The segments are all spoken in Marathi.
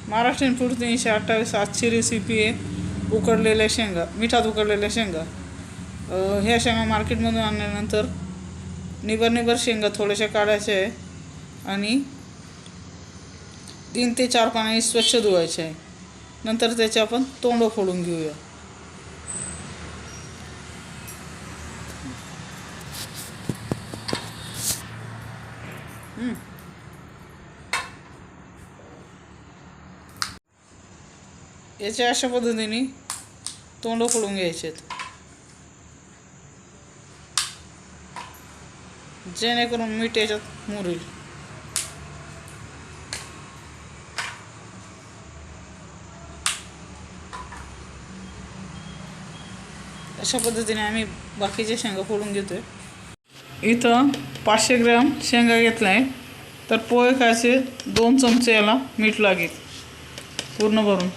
महाराष्ट्रीयन फूड 328 आजची रेसिपी आहे उकडलेल्या शेंगा, मिठात उकडलेल्या शेंगा. ह्या शेंगा मार्केटमधून आणल्यानंतर निबर शेंगा थोड्याशा काढायच्या आहे आणि 3 ते 4 पाण्याने स्वच्छ धुवायचे आहे. नंतर त्याचे आपण तोंड फोडून घेऊया. याच्या अशा पद्धतीने तोंड फोडून घ्यायचे आहेत, जेणेकरून मीठ याच्यात मुरेल. अशा पद्धतीने आम्ही बाकीचे शेंगा फोडून घेतोय. इथं 500 ग्रॅम शेंगा घेतला आहे, तर पोहे खायचे 2 चमचे याला मीठ लागेल पूर्ण भरून.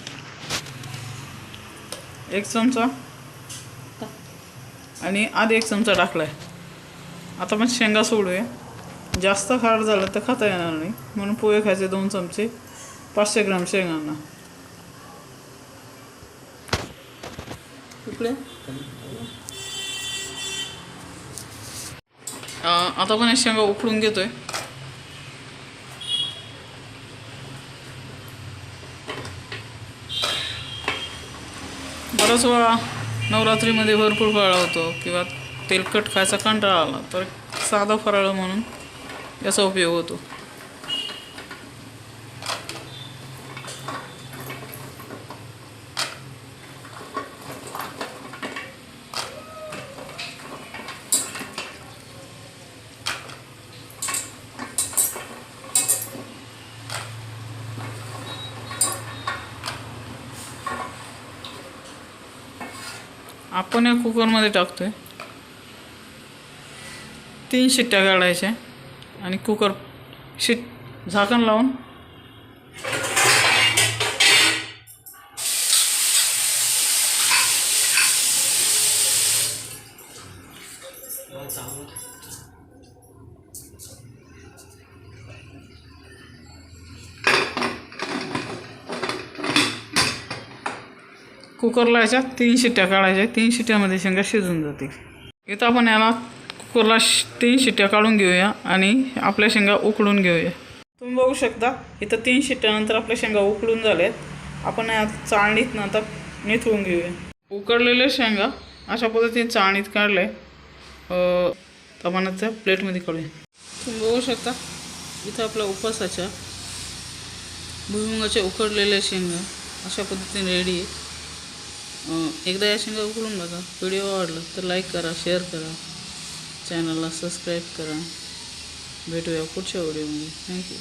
1 चमचा आणि आधी 1 चमचा टाकला आहे. आता आपण शेंगा सोडूया. जास्त खार झालं तर खाता येणार नाही, म्हणून पोहे खायचे 2 चमचे 500 ग्रॅम शेंगांना. आता आपण शेंगा उकडून घेतोय. बराच वेळा नवरात्रीमध्ये भरपूर फराळ होतो किंवा तेलकट खायचा कंटाळा आला तर साधा फराळ म्हणून याचा उपयोग होतो. आपण या कुकरमध्ये टाकतोय. 3 शिट्ट्या काढायच्या आणि कुकर झाकण लावून कुकरला याच्या 3 शिट्ट्या काढायच्या. 3 शिट्ट्यामध्ये शेंगा शिजून जातील. इथं आपण याला कुकरला 3 शिट्ट्या काढून घेऊया आणि आपल्या शेंगा उकडून घेऊया. तुम्ही बघू शकता इथं 3 शिट्ट्यानंतर आपल्या शेंगा उकडून झाल्यात. आपण या चाळणीतनं आता निथळून घेऊया. उकडलेल्या शेंगा अशा पद्धतीने चाळणीत काढल्या. आपण त्या प्लेटमध्ये काढूया. तुम्ही बघू शकता इथं आपल्या उपवासाच्या भुईमुगाच्या उकडलेल्या शेंगा अशा पद्धतीने रेडी आहे. एकदा या शेंगा उकडून बघा. व्हिडिओ आवडला तर लाईक करा, शेअर करा, चॅनलला सबस्क्राईब करा. भेटूया पुढच्या व्हिडिओमध्ये. थँक्यू.